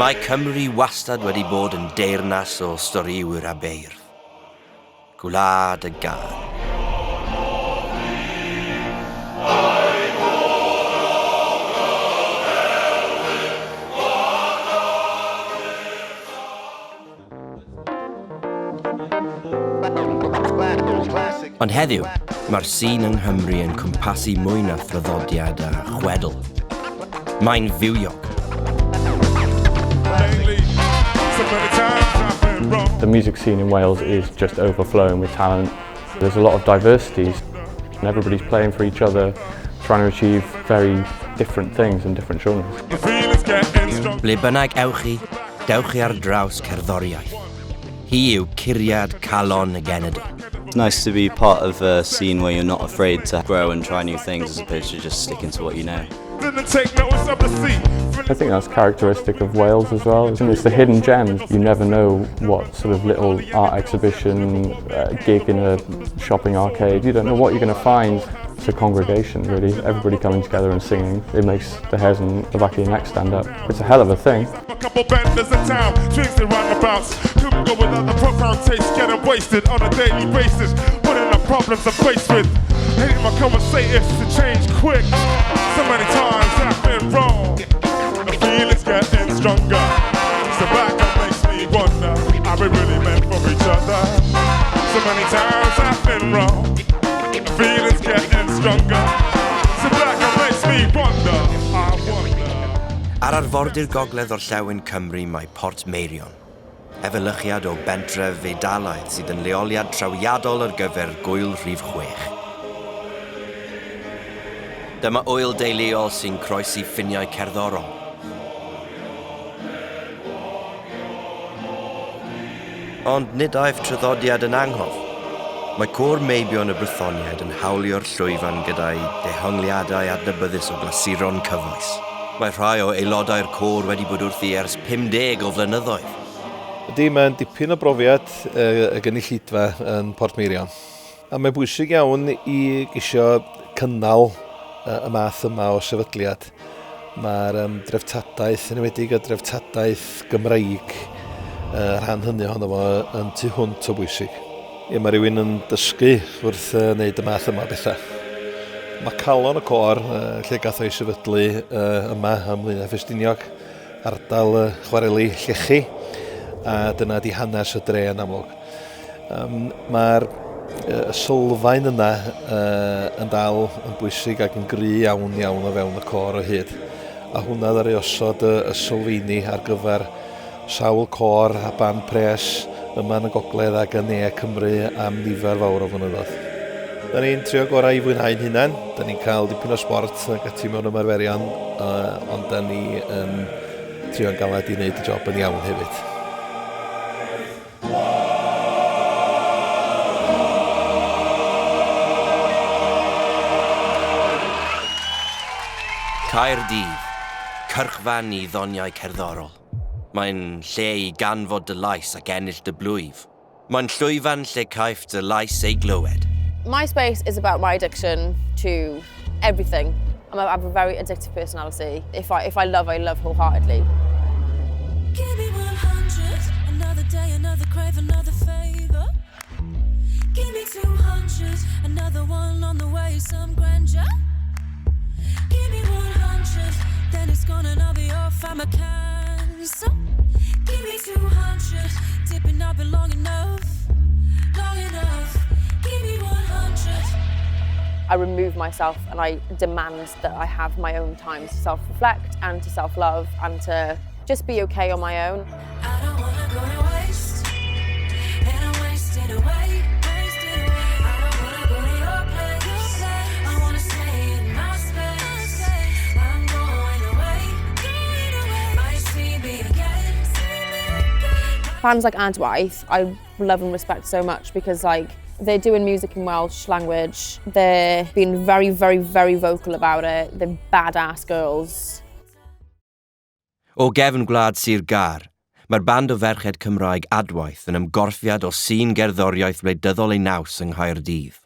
Mae Cymru wastad wedi bod yn deyrnas o storiwyr a beirdd. Gwlad y Gar. Ond heddiw, mae'r sy'n yng Nghymru yn cwmpasu mwy na thraddodiad a chwedl. Mae'n fywiog. The music scene in Wales is just overflowing with talent. There's a lot of diversity and everybody's playing for each other, trying to achieve very different things in different genres. Ble bynnag ewch chi, dewch chi ar draws cerddoriaeth. Hi yw curiad calon y genedl. It's nice to be part of a scene where you're not afraid to grow and try new things as opposed to just sticking to what you know. I think that's characteristic of Wales as well. It's the hidden gems. You never know what sort of little art exhibition, gig in a shopping arcade. You don't know what you're going to find. It's a congregation, really. Everybody coming together and singing. It makes the hairs on the back of your neck stand up. It's a hell of a thing. A couple benders in town, drinks and roundabouts. Couldn't go without the profound taste, getting wasted on a daily basis. One of the problems I'm faced with. Hating my conversations to change quick. So many times I've been wrong. The feeling's getting stronger. So back up makes me wonder. Are we really meant for each other? So many times I've been wrong. The feeling's getting stronger. So back up makes me wonder. I wonder. Ar arfordir gogledd orllewin Cymru mae Côr Meibion, efelychiad o bentref Eidalaidd sydd yn leoliad trawiadol ar gyfer Gŵyl Rhithwir. Dyma ŵyl deuluol sy'n croesi ffiniau cerddorol. Ond nid aeth traddodiad yn anghof. Mae Côr Meibion y Brythoniaid yn hawlio'r llwyfan gyda'i dehongliadau adnabyddus o glasuron cyfoes. Mae rhai o aelodau'r côr wedi bod wrthi ers 50 o flynyddoedd. Ydy, mae'n dipyn o brofiad y gynulleidfa yn Côr Meibion. A mae'n bwysig iawn i gisio cynnal y math yma o sefydliad. Mae'r dreftadaeth, yn enwedig y dreftadaeth Gymreig, rhan hynny ohono fo yn tu hwnt o bwysig. Mae rhywun yn dysgu wrth wneud y math yma bethau. Mae calon y côr lle gath o'i sefydlu yma ym Mlaenau Ffestiniog, ardal chwareli Llechi, a dyna di hanes y dre yn amlwg. Mae'r sylfaen yna yn dal yn bwysig ac yn gry iawn o fewn y côr o hyd. A hwnna ddari osod y sylfaeni ar gyfer sawl côr a band pres yma yn y gogledd ac yn ne Cymru am nifer fawr o flynyddoedd. Da ni'n trio gorau i fwynhau'n hunain, da ni'n cael dipyn o sport ac ati mewn ymarferion, ond da ni yn trio galed i wneud y job yn iawn hefyd. Caerdydd, cyrchfan i ddoniau cerddorol. Mae'n lle i ganfod dy lais ac ennill dy blwyf. Mae'n llwyfan lle caiff dy lais ei glywed. My space is about my addiction to everything. I have a very addictive personality. If I love wholeheartedly. Give me 100, another day, another crave, another favor. Give me 200, another one on the way, some grandeur. Give me 100, then it's gone and I'll be off, I'm a cancer. Give me 200, dipping not been long enough, long enough. Give me 100. I remove myself and I demand that I have my own time to self-reflect and to self-love and to just be okay on my own. I don't wanna go to waste, and I'm wasted away, wasted away. I don't wanna go to your place, I wanna stay in my space. I'm going away, might see me again. Bands like Adwaith, I love and respect so much because they're doing music in Welsh language. They're being very, very, very vocal about it. They're badass girls. O gefn gwlad Sir Gar, mae'r band o ferched Cymraeg Adwaith yn ymgorffiad o sy'n gerddoriaeth wleidyddol ei naws yng Nghaerdydd.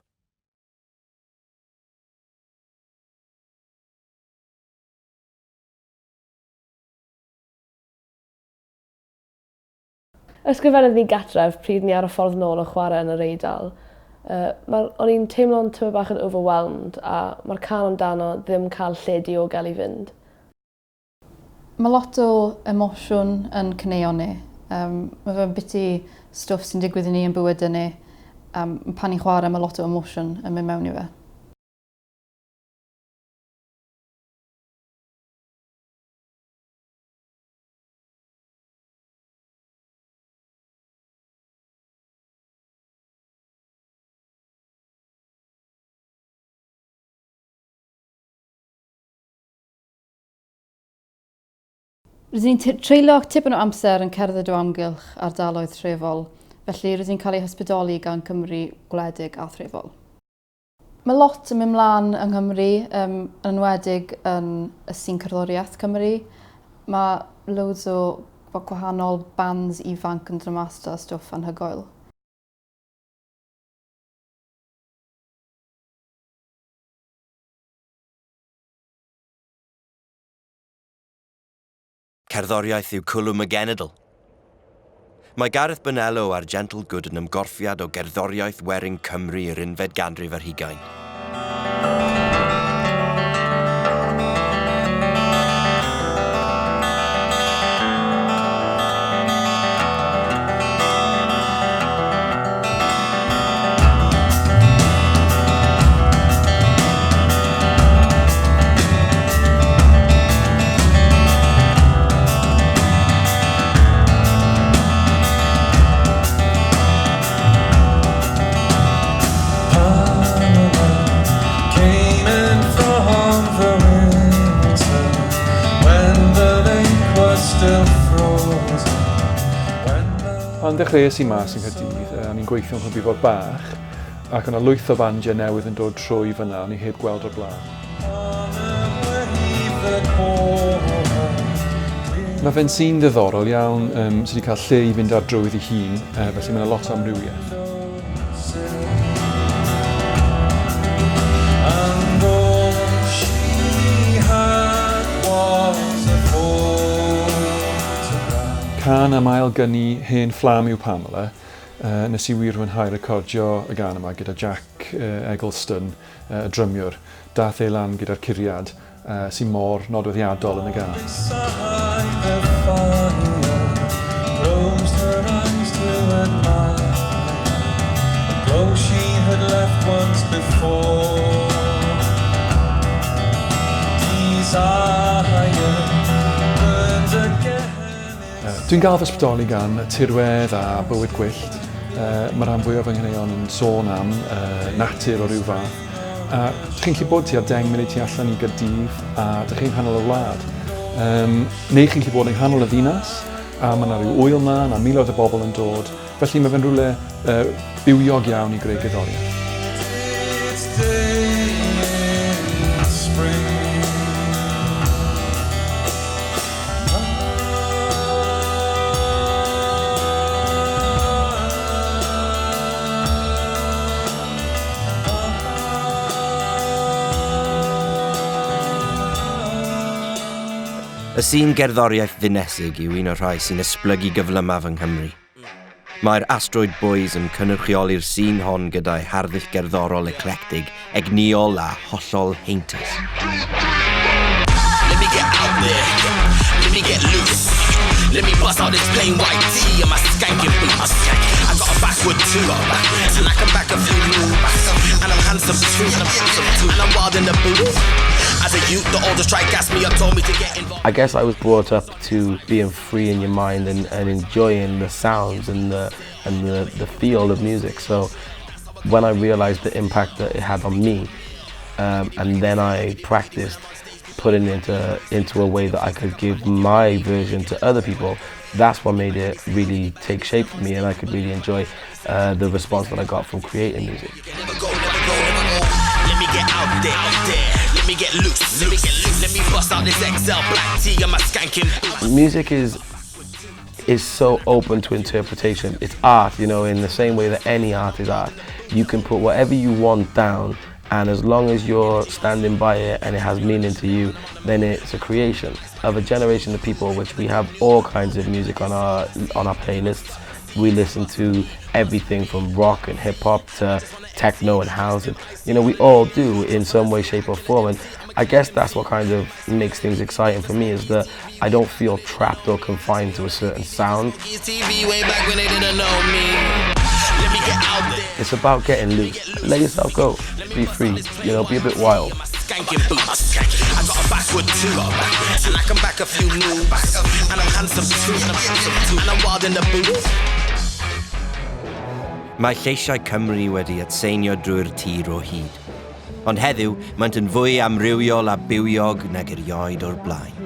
Ysgrifennydd ni gatref pryd ni ar y ffordd nôl o chwarae yn yr Eidal. O'n i'n teimlo'n tyma bach yn overwhelmed a mae'r can amdano ddim cael lle diogel i fynd. Mae lot o emosiwn yn cyneuon ni. Mae fe'n biti stwff sy'n digwydd i ni yn bywyd ni. Pan ni'n chwarae mae lot o emosiwn yn mynd mewn i fe. Rydyn ni'n treulio tipyn o amser yn cerdded o amgylch ardaloedd trefol, felly rydyn ni'n cael ei hysbrydoli gan Cymru gwledig a threfol. Mae lot yn mynd mlaen yng Nghymru, yn enwedig yn y sy'n cerddoriaeth Cymru. Mae loads o gwahanol bands ifanc yn dramasta stwff anhygoel. Cerddoriaeth yw cwlwm y genedl. Mae Gareth Bonello a'r Gentle Good yn ymgorffiad o gerddoriaeth werin Cymru i'r 11th ganrif ar hugain. Pan dechreuais i mas yng Nghaerdydd, o'n i'n gweithio yn Glwb Ifor Bach, ac yna lwyth o bandiau newydd yn dod trwy fyna, o'n i heb gweld o'r blaen. Mae fe'n sy'n ddiddorol iawn sydd wedi cael lle i fynd ar drwydd ei hun, felly mae yna lot o amrywiaeth. Can am ail gynnu hen fflam yw Pamela, nes i wir fwynhau recordio y gan yma gyda Jack Eggleston, y drymiwr. Dath ei lan gyda'r curiad sy'n mor nodweddiadol yn y gan. Dwi'n gael fy sbdoli gan tirwedd a bywyd gwyllt. Mae rhan fwyaf yng Nghyneuon yn sôn am natur o ryw fath. Chi'n gallu bod tua 10 munud tu allan i Gaerdydd a dych chi'n nghanol y wlad. Neu chi'n gallu bod yng nghanol y ddinas a mae yna rhyw wyl yma a miloedd o bobl yn dod. Felly mae fe'n rhywle bywiog iawn i greu gerddoriaeth. Y sy'n gerddoriaeth ddinesig yw un o'r rhai sy'n esblygu gyflymaf yng Nghymru. Mae'r Astroid Boys yn cynrychioli'r sy'n hon gyda'i harddull gerddorol eclectig, egniol a hollol heintus. Let me get loose. Let me bust out this plain white tee and my skanking boots. I got a backward too, and I can back a few moves. And I'm handsome too, and I'm wild in the booth. As a youth, the oldest tried gas me up, told me to get involved. I guess I was brought up to being free in your mind and enjoying the sounds and the feel of music. So when I realized the impact that it had on me, and then I practiced putting it into a way that I could give my version to other people, that's what made it really take shape for me, and I could really enjoy the response that I got from creating music. Let me get out there. Let me get loose. Let me bust out this XL black tee and my skanking. Music is so open to interpretation. It's art, you know, in the same way that any art is art. You can put whatever you want down, and as long as you're standing by it and it has meaning to you, then it's a creation of a generation of people, which we have all kinds of music on our playlists. We listen to everything from rock and hip-hop to techno and house. And, you know, we all do in some way, shape or form. And I guess that's what kind of makes things exciting for me, is that I don't feel trapped or confined to a certain sound. It's about getting loose. Let yourself go. Be free. You know, be a bit wild. Skanking boots. I got a backward too, and I can back a few moves, and I'm handsome too, and I'm wild in the boots. Mae Lleisiau Cymru wedi atseinio drwy'r tir o hyd. Ond heddiw, maent yn fwy amrywiol a bywiog nag erioed o'r blaen.